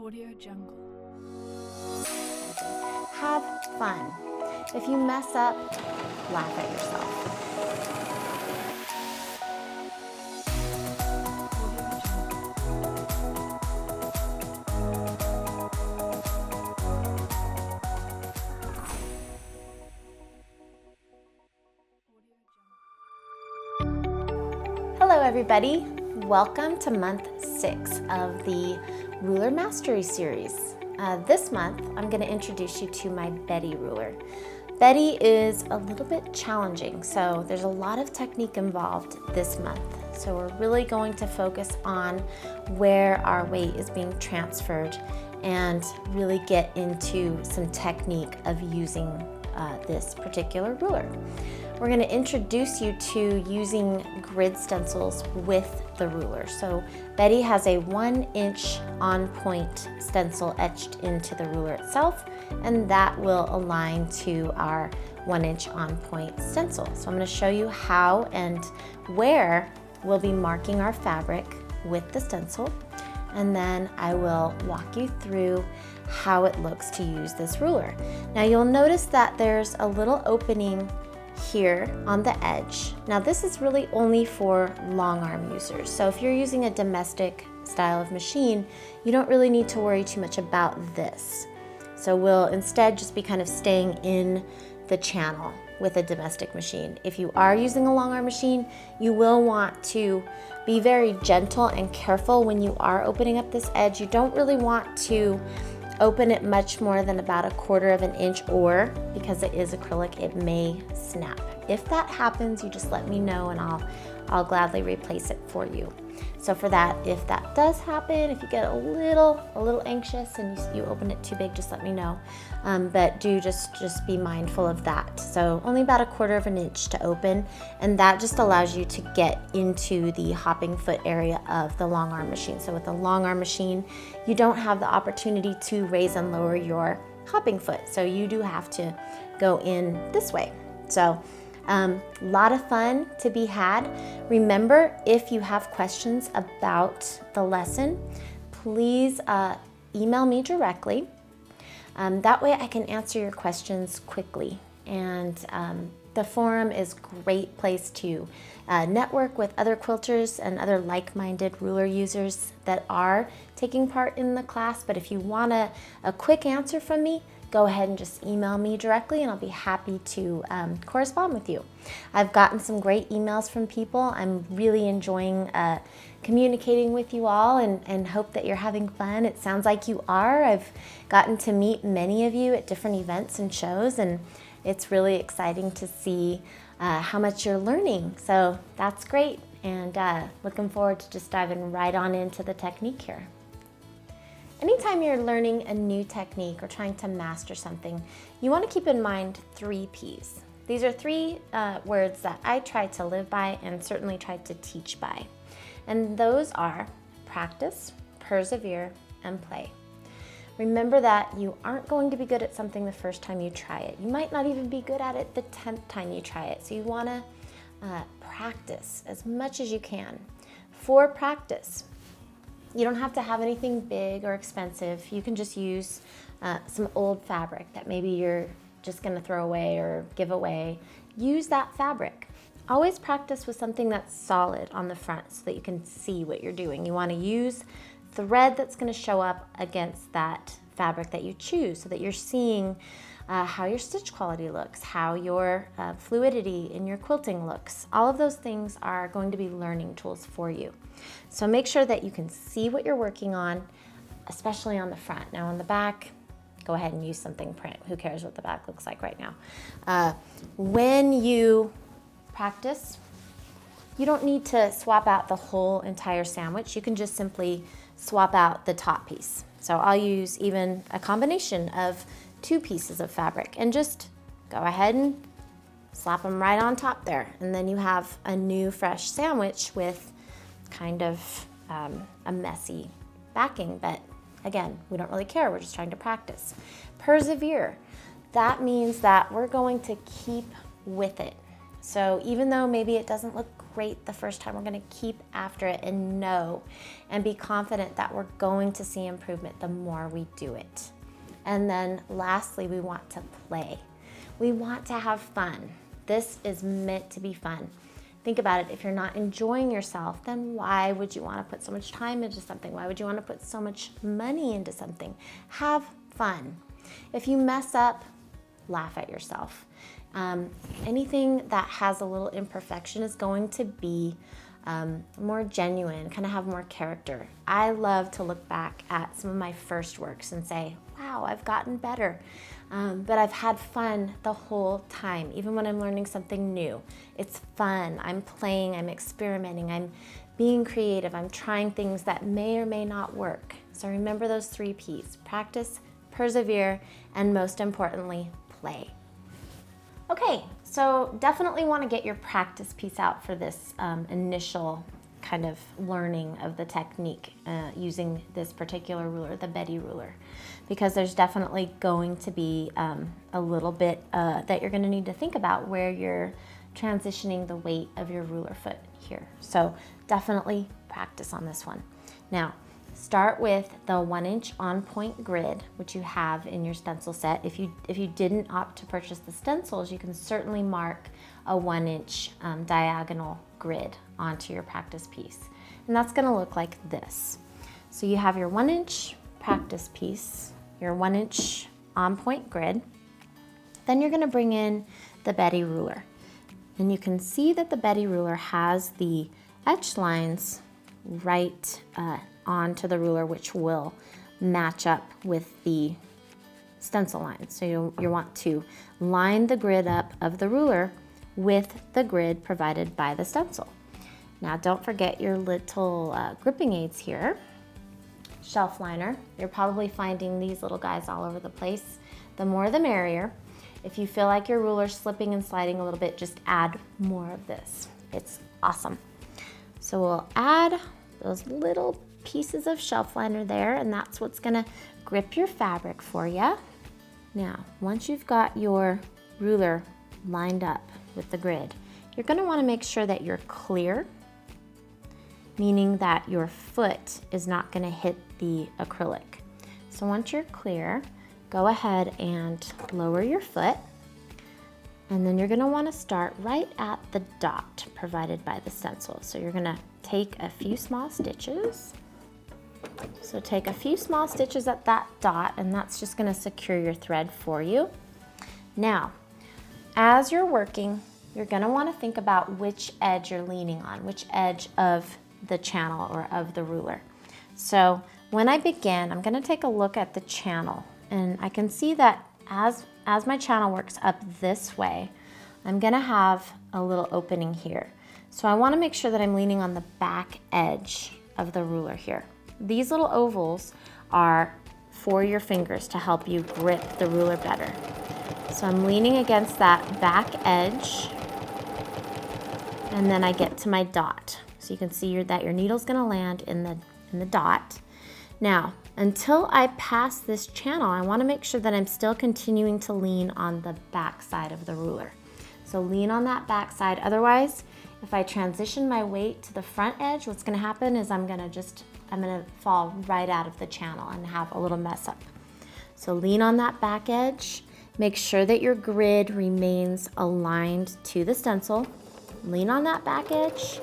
Audio Jungle. Have fun. If you mess up, laugh at yourself. Hello everybody, welcome to month 6 of the Ruler Mastery Series. This month I'm going to introduce you to my Bette ruler. Bette is a little bit challenging, so there's a lot of technique involved this month. So we're really going to focus on where our weight is being transferred and really get into some technique of using this particular ruler. We're going to introduce you to using grid stencils with the ruler. So Bette has a 1-inch on point stencil etched into the ruler itself, and that will align to our 1-inch on point stencil. So I'm going to show you how and where we'll be marking our fabric with the stencil, and then I will walk you through how it looks to use this ruler. Now you'll notice that there's a little opening here on the edge. Now this is really only for long arm users. So if you're using a domestic style of machine, you don't really need to worry too much about this. So we'll instead just be kind of staying in the channel with a domestic machine. If you are using a long arm machine, you will want to be very gentle and careful when you are opening up this edge. You don't really want to open it much more than about 1/4 of an inch, or because it is acrylic, it may snap. If that happens, you just let me know and I'll gladly replace it for you. So for that, if that does happen, if you get a little anxious and you open it too big, just let me know. But do just be mindful of that. So only about 1/4 of an inch to open, and that just allows you to get into the hopping foot area of the long arm machine. So with the long arm machine, you don't have the opportunity to raise and lower your hopping foot. So you do have to go in this way. So a lot of fun to be had. Remember, if you have questions about the lesson, please email me directly. That way I can answer your questions quickly. And the forum is a great place to network with other quilters and other like-minded ruler users that are taking part in the class. But if you want a quick answer from me, go ahead and just email me directly and I'll be happy to correspond with you. I've gotten some great emails from people. I'm really enjoying communicating with you all and hope that you're having fun. It sounds like you are. I've gotten to meet many of you at different events and shows, and it's really exciting to see how much you're learning. So that's great, and looking forward to just diving right on into the technique here. Anytime you're learning a new technique or trying to master something, you want to keep in mind 3 P's. These are 3 words that I try to live by and certainly try to teach by. And those are practice, persevere, and play. Remember that you aren't going to be good at something the first time you try it. You might not even be good at it the 10th time you try it. So you want to practice as much as you can. For practice, you don't have to have anything big or expensive. You can just use some old fabric that maybe you're just gonna throw away or give away. Use that fabric. Always practice with something that's solid on the front so that you can see what you're doing. You wanna use thread that's gonna show up against that fabric that you choose so that you're seeing how your stitch quality looks, how your fluidity in your quilting looks. All of those things are going to be learning tools for you. So make sure that you can see what you're working on, especially on the front. Now on the back, go ahead and use something print. Who cares what the back looks like right now? When you practice, you don't need to swap out the whole entire sandwich. You can just simply swap out the top piece. So I'll use even a combination of 2 pieces of fabric and just go ahead and slap them right on top there. And then you have a new fresh sandwich with kind of a messy backing, but again, we don't really care. We're just trying to practice. Persevere. That means that we're going to keep with it. So even though maybe it doesn't look great the first time. We're gonna keep after it and know and be confident that we're going to see improvement the more we do it. And then lastly, we want to play. We want to have fun. This is meant to be fun. Think about it. If you're not enjoying yourself, then why would you want to put so much time into something? Why would you want to put so much money into something? Have fun. If you mess up, laugh at yourself. Anything that has a little imperfection is going to be more genuine, kind of have more character. I love to look back at some of my first works and say, wow, I've gotten better. But I've had fun the whole time, even when I'm learning something new. It's fun, I'm playing, I'm experimenting, I'm being creative, I'm trying things that may or may not work. So remember those 3 P's: practice, persevere, and most importantly, play. Okay, so definitely want to get your practice piece out for this initial kind of learning of the technique using this particular ruler, the Bette ruler, because there's definitely going to be a little bit that you're going to need to think about where you're transitioning the weight of your ruler foot here. So definitely practice on this one. Now, start with the 1-inch on-point grid, which you have in your stencil set. If you didn't opt to purchase the stencils, you can certainly mark a 1-inch diagonal grid onto your practice piece. And that's gonna look like this. So you have your 1-inch practice piece, your 1-inch on-point grid. Then you're gonna bring in the Bette ruler. And you can see that the Bette ruler has the etch lines right onto the ruler, which will match up with the stencil lines. So you want to line the grid up of the ruler with the grid provided by the stencil. Now don't forget your little gripping aids here. Shelf liner. You're probably finding these little guys all over the place. The more the merrier. If you feel like your ruler's slipping and sliding a little bit, just add more of this. It's awesome. So we'll add those little pieces of shelf liner there, and that's what's gonna grip your fabric for you. Now, once you've got your ruler lined up with the grid, you're gonna wanna make sure that you're clear, meaning that your foot is not gonna hit the acrylic. So once you're clear, go ahead and lower your foot, and then you're gonna wanna start right at the dot provided by the stencil. So you're gonna take a few small stitches. So take a few small stitches at that dot, and that's just gonna secure your thread for you. Now, as you're working, you're gonna wanna think about which edge you're leaning on, which edge of the channel or of the ruler. So when I begin, I'm gonna take a look at the channel, and I can see that as my channel works up this way, I'm gonna have a little opening here. So I wanna make sure that I'm leaning on the back edge of the ruler here. These little ovals are for your fingers to help you grip the ruler better. So I'm leaning against that back edge, and then I get to my dot. So you can see that your needle's gonna land in the dot. Now, until I pass this channel, I wanna make sure that I'm still continuing to lean on the back side of the ruler. So lean on that back side. Otherwise, if I transition my weight to the front edge, what's gonna happen is I'm gonna fall right out of the channel and have a little mess up. So lean on that back edge. Make sure that your grid remains aligned to the stencil. Lean on that back edge.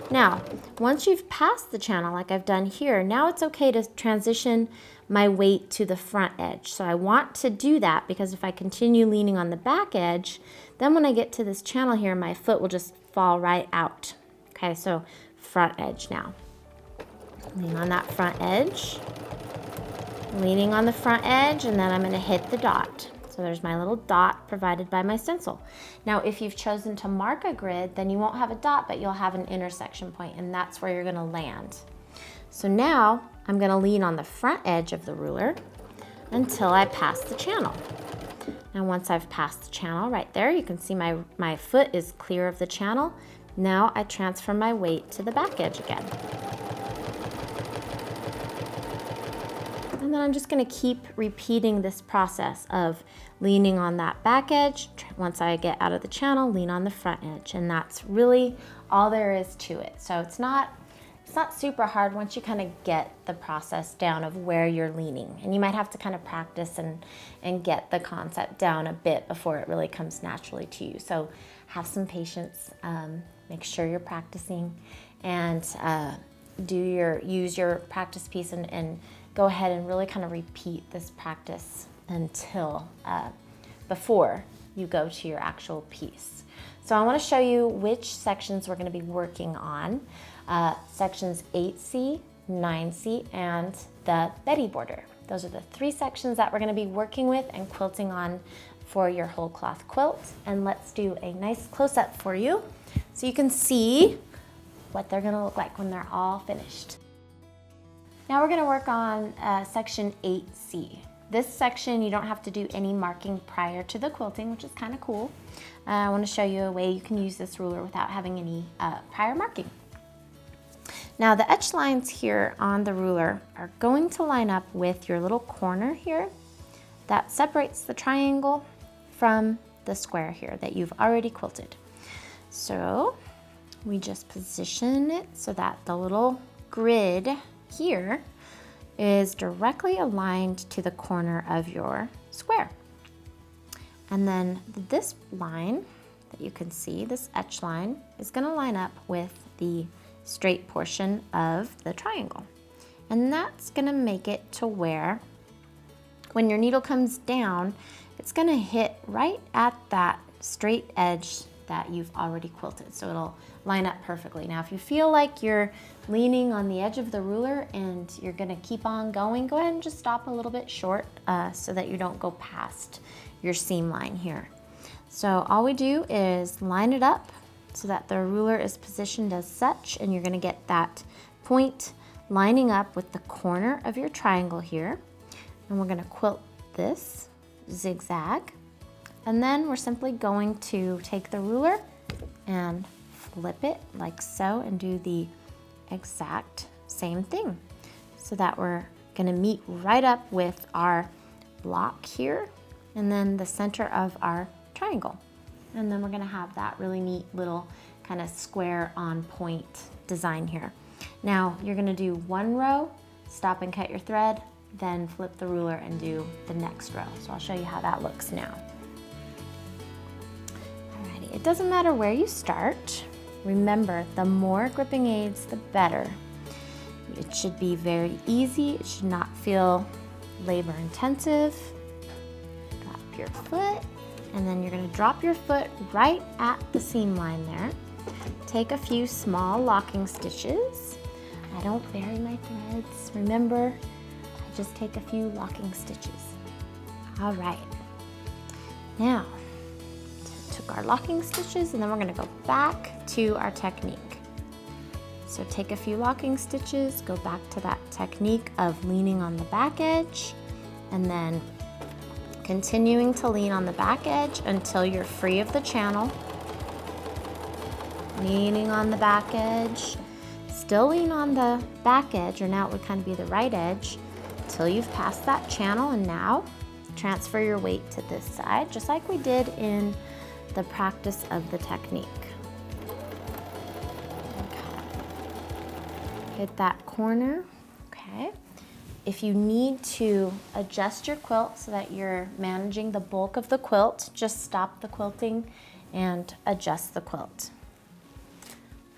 Now, once you've passed the channel like I've done here, now it's okay to transition my weight to the front edge. So I want to do that because if I continue leaning on the back edge, then when I get to this channel here, my foot will just fall right out. Okay, so front edge now. Lean on that front edge. Leaning on the front edge, and then I'm gonna hit the dot. So there's my little dot provided by my stencil. Now, if you've chosen to mark a grid, then you won't have a dot, but you'll have an intersection point, and that's where you're gonna land. So now I'm gonna lean on the front edge of the ruler until I pass the channel. Now, once I've passed the channel right there, you can see my foot is clear of the channel. Now I transfer my weight to the back edge again. And then I'm just gonna keep repeating this process of leaning on that back edge. Once I get out of the channel, lean on the front edge. And that's really all there is to it. So it's not super hard once you kind of get the process down of where you're leaning. And you might have to kind of practice and get the concept down a bit before it really comes naturally to you. So have some patience, make sure you're practicing, and use your practice piece and go ahead and really kind of repeat this practice until before you go to your actual piece. So I want to show you which sections we're going to be working on. Sections 8C, 9C, and the Bette border. Those are the 3 sections that we're going to be working with and quilting on for your whole cloth quilt. And let's do a nice close-up for you so you can see what they're going to look like when they're all finished. Now we're going to work on section 8C. This section you don't have to do any marking prior to the quilting, which is kind of cool. I want to show you a way you can use this ruler without having any prior marking. Now the etch lines here on the ruler are going to line up with your little corner here that separates the triangle from the square here that you've already quilted. So we just position it so that the little grid here is directly aligned to the corner of your square. And then this line that you can see, this etch line, is going to line up with the straight portion of the triangle. And that's going to make it to where when your needle comes down, it's going to hit right at that straight edge that you've already quilted. So it'll line up perfectly. Now, if you feel like you're leaning on the edge of the ruler and you're going to keep on going, go ahead and just stop a little bit short so that you don't go past your seam line here. So all we do is line it up so that the ruler is positioned as such, and you're going to get that point lining up with the corner of your triangle here. And we're going to quilt this zigzag. And then we're simply going to take the ruler and flip it like so and do the exact same thing so that we're going to meet right up with our block here and then the center of our triangle. And then we're going to have that really neat little kind of square on point design here. Now you're going to do 1 row, stop and cut your thread, then flip the ruler and do the next row. So I'll show you how that looks now. Alrighty, it doesn't matter where you start. Remember, the more gripping aids, the better. It should be very easy. It should not feel labor intensive. Drop your foot, and then you're going to drop your foot right at the seam line there. Take a few small locking stitches. I don't vary my threads. Remember, I just take a few locking stitches. All right. Now, took our locking stitches, and then we're going to go back to our technique. So take a few locking stitches, go back to that technique of leaning on the back edge, and then continuing to lean on the back edge until you're free of the channel. Leaning on the back edge, still lean on the back edge, or now it would kind of be the right edge, until you've passed that channel, and now transfer your weight to this side, just like we did in the practice of the technique. Hit that corner, okay. If you need to adjust your quilt so that you're managing the bulk of the quilt, just stop the quilting and adjust the quilt.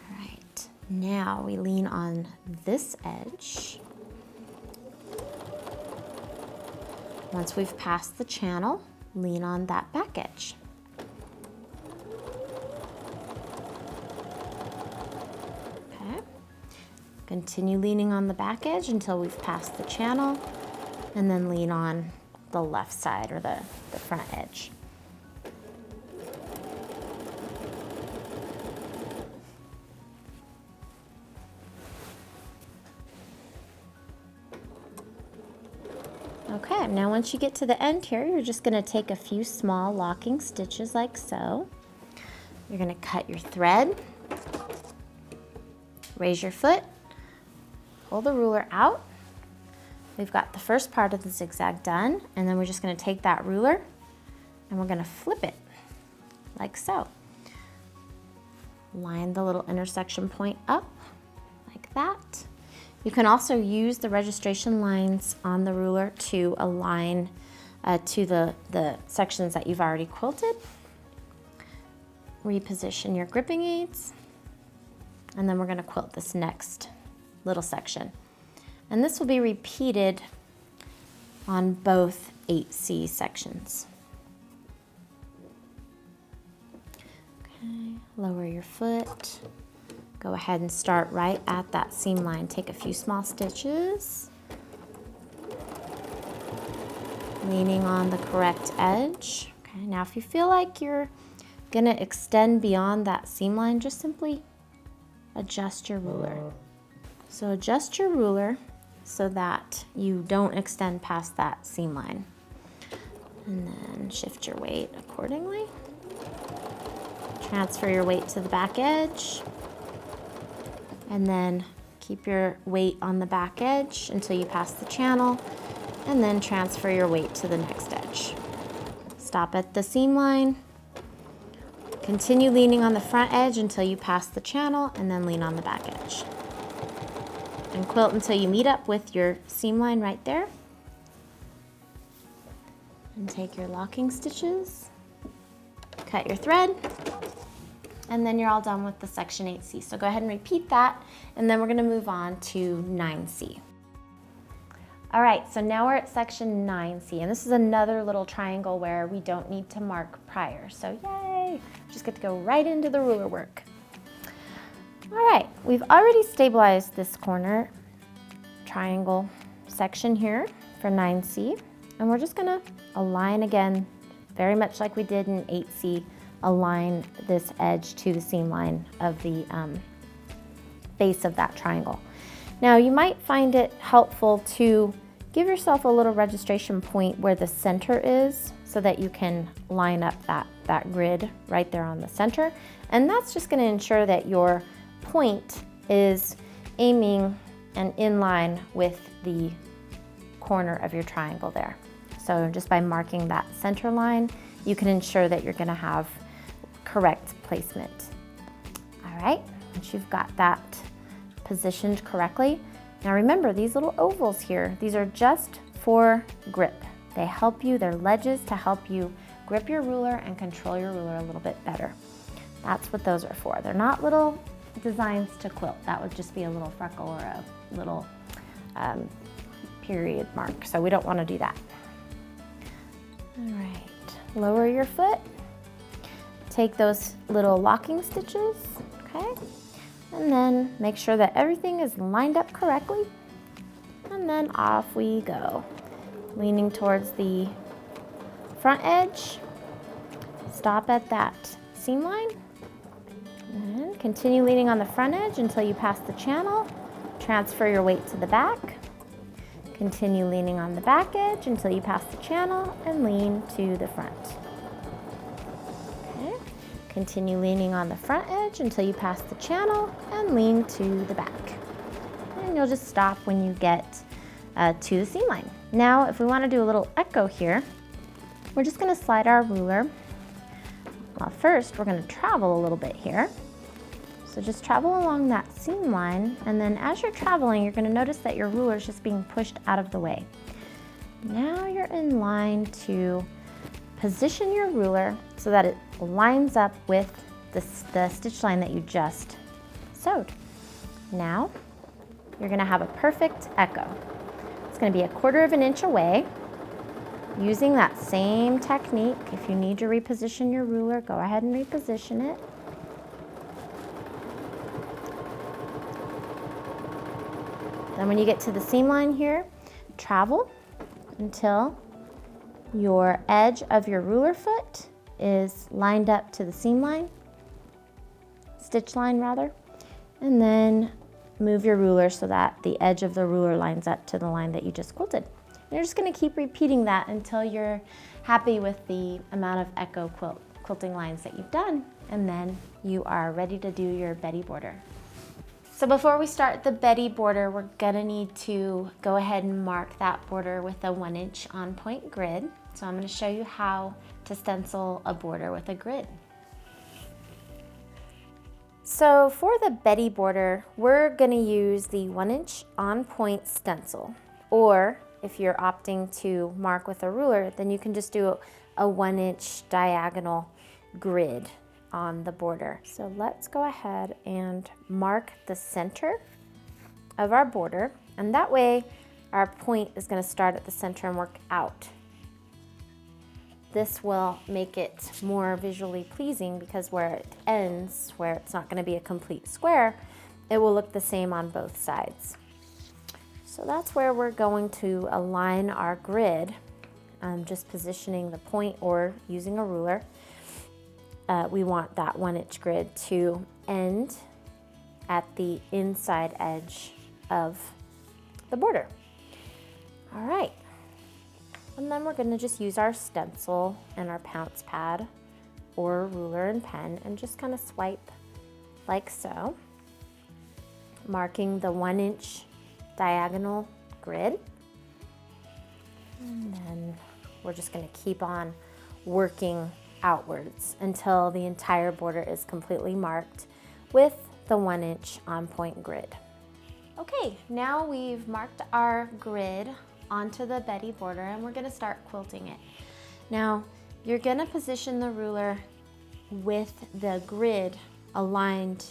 All right, now we lean on this edge. Once we've passed the channel, lean on that back edge. Continue leaning on the back edge until we've passed the channel, and then lean on the left side or the front edge. Okay, now once you get to the end here, you're just going to take a few small locking stitches like so. You're going to cut your thread, raise your foot, pull the ruler out, we've got the first part of the zigzag done, and then we're just going to take that ruler and we're going to flip it like so. Line the little intersection point up like that. You can also use the registration lines on the ruler to align to the sections that you've already quilted. Reposition your gripping aids, and then we're going to quilt this next little section. And this will be repeated on both 8C sections. Okay, lower your foot. Go ahead and start right at that seam line. Take a few small stitches, leaning on the correct edge. Okay, now if you feel like you're gonna extend beyond that seam line, just simply adjust your ruler. So adjust your ruler so that you don't extend past that seam line. And then shift your weight accordingly. Transfer your weight to the back edge. And then keep your weight on the back edge until you pass the channel, and then transfer your weight to the next edge. Stop at the seam line. Continue leaning on the front edge until you pass the channel, and then lean on the back edge. And quilt until you meet up with your seam line right there. And take your locking stitches, cut your thread, and then you're all done with the section 8C. So go ahead and repeat that, and then we're gonna move on to 9C. All right, so now we're at section 9C, and this is another little triangle where we don't need to mark prior. So yay, just get to go right into the ruler work. All right, we've already stabilized this corner triangle section here for 9C, and we're just gonna align again, very much like we did in 8C, align this edge to the seam line of the base of that triangle. Now you might find it helpful to give yourself a little registration point where the center is so that you can line up that grid right there on the center. And that's just going to ensure that your point is aiming and in line with the corner of your triangle there. So just by marking that center line, you can ensure that you're going to have correct placement. All right, once you've got that positioned correctly, now remember these little ovals here, these are just for grip. They help you, they're ledges to help you grip your ruler and control your ruler a little bit better. That's what those are for. They're not little designs to quilt. That would just be a little freckle or a little period mark, so we don't want to do that. All right, lower your foot. Take those little locking stitches, okay? And then make sure that everything is lined up correctly. And then off we go. Leaning towards the front edge. Stop at that seam line. And continue leaning on the front edge until you pass the channel. Transfer your weight to the back. Continue leaning on the back edge until you pass the channel and lean to the front. Continue leaning on the front edge until you pass the channel and lean to the back. And you'll just stop when you get to the seam line. Now, if we want to do a little echo here, we're just going to slide our ruler. Well, first, we're going to travel a little bit here. So just travel along that seam line, and then as you're traveling, you're going to notice that your ruler is just being pushed out of the way. Now you're in line to position your ruler so that it lines up with the stitch line that you just sewed. Now, you're gonna have a perfect echo. It's gonna be 1/4 of an inch away. Using that same technique, if you need to reposition your ruler, go ahead and reposition it. Then when you get to the seam line here, travel until your edge of your ruler foot is lined up to the seam line, stitch line rather, and then move your ruler so that the edge of the ruler lines up to the line that you just quilted. And you're just going to keep repeating that until you're happy with the amount of echo quilting lines that you've done, and then you are ready to do your Bette border. So before we start the Bette border, we're gonna need to go ahead and mark that border with a 1-inch on-point grid. So I'm gonna show you how to stencil a border with a grid. So for the Bette border, we're gonna use the 1-inch on-point stencil, or if you're opting to mark with a ruler, then you can just do a 1-inch diagonal grid on the border. So let's go ahead and mark the center of our border, and that way our point is going to start at the center and work out. This will make it more visually pleasing because where it ends, where it's not going to be a complete square, it will look the same on both sides. So that's where we're going to align our grid, just positioning the point or using a ruler. We want that 1-inch grid to end at the inside edge of the border. All right, and then we're gonna just use our stencil and our pounce pad or ruler and pen and just kind of swipe like so, marking the 1-inch diagonal grid. And then we're just gonna keep on working outwards until the entire border is completely marked with the 1-inch on-point grid. Okay, now we've marked our grid onto the Bette border and we're gonna start quilting it. Now, you're gonna position the ruler with the grid aligned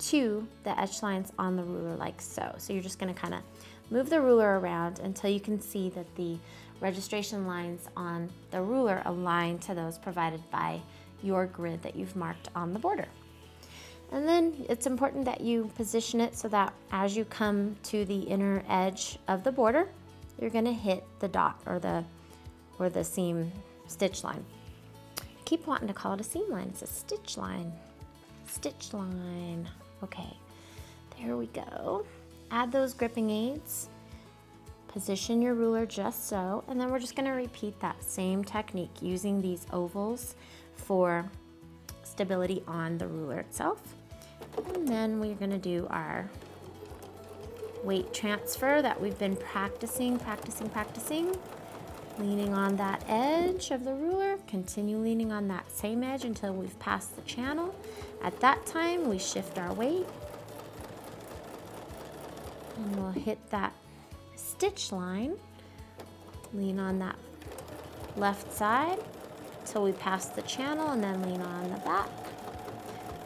to the edge lines on the ruler like so. So you're just gonna kind of move the ruler around until you can see that the registration lines on the ruler align to those provided by your grid that you've marked on the border. And then it's important that you position it so that as you come to the inner edge of the border, you're gonna hit the dot or the seam stitch line. I keep wanting to call it a seam line, it's a stitch line. Stitch line, okay, there we go. Add those gripping aids. Position your ruler just so, and then we're just gonna repeat that same technique using these ovals for stability on the ruler itself. And then we're gonna do our weight transfer that we've been practicing, leaning on that edge of the ruler, continue leaning on that same edge until we've passed the channel. At that time, we shift our weight, and we'll hit that stitch line, lean on that left side till we pass the channel, and then lean on the back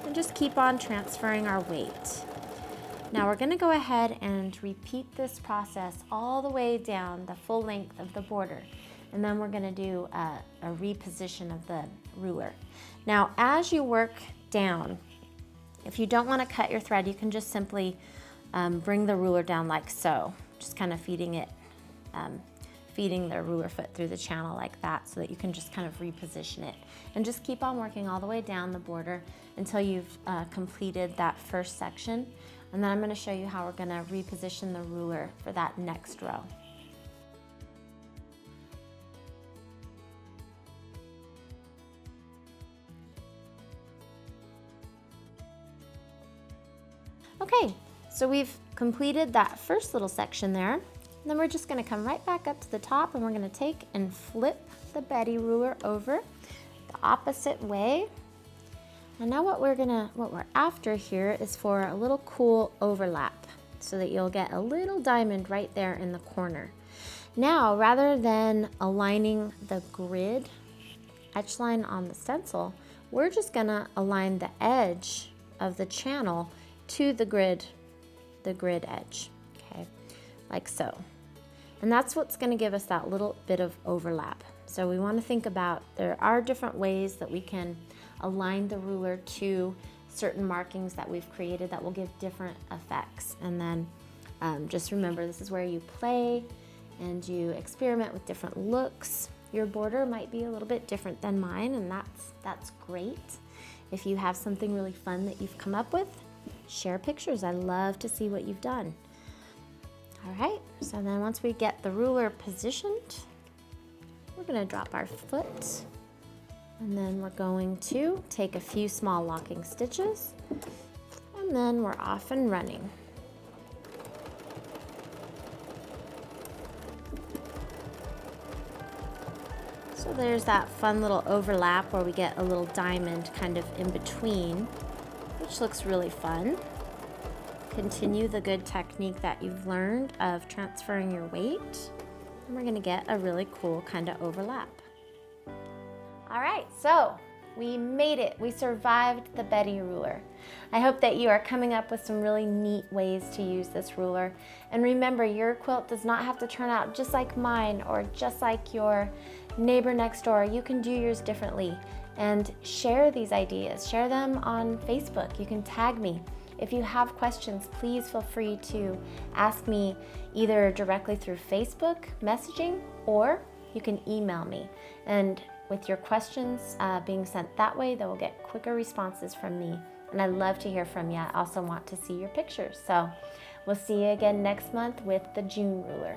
and just keep on transferring our weight. Now we're gonna go ahead and repeat this process all the way down the full length of the border, and then we're gonna do a reposition of the ruler. Now as you work down, if you don't want to cut your thread, you can just simply bring the ruler down like so, just kind of feeding the ruler foot through the channel like that, so that you can just kind of reposition it. And just keep on working all the way down the border until you've completed that first section. And then I'm going to show you how we're going to reposition the ruler for that next row. Okay, so we've completed that first little section there. And then we're just gonna come right back up to the top, and we're gonna take and flip the Bette ruler over the opposite way. And now what we're after here is for a little cool overlap, so that you'll get a little diamond right there in the corner. Now, rather than aligning the grid edge line on the stencil, we're just gonna align the edge of the channel to the grid edge, okay, like so. And that's what's gonna give us that little bit of overlap. So we wanna think about, there are different ways that we can align the ruler to certain markings that we've created that will give different effects. And then just remember, this is where you play and you experiment with different looks. Your border might be a little bit different than mine, and that's great. If you have something really fun that you've come up with, share pictures. I love to see what you've done. All right, so then once we get the ruler positioned, we're gonna drop our foot, and then we're going to take a few small locking stitches, and And then we're off and running. So there's that fun little overlap where we get a little diamond kind of in between, which looks really fun. Continue the good technique that you've learned of transferring your weight, and we're going to get a really cool kind of overlap. All right, so we made it. We survived the Bette ruler. I hope that you are coming up with some really neat ways to use this ruler. And remember, your quilt does not have to turn out just like mine or just like your neighbor next door. You can do yours differently, and share these ideas. Share them on Facebook. You can tag me. If you have questions, please feel free to ask me either directly through Facebook messaging, or you can email me. And with your questions being sent that way, they will get quicker responses from me. And I love to hear from you. I also want to see your pictures. So we'll see you again next month with the June ruler.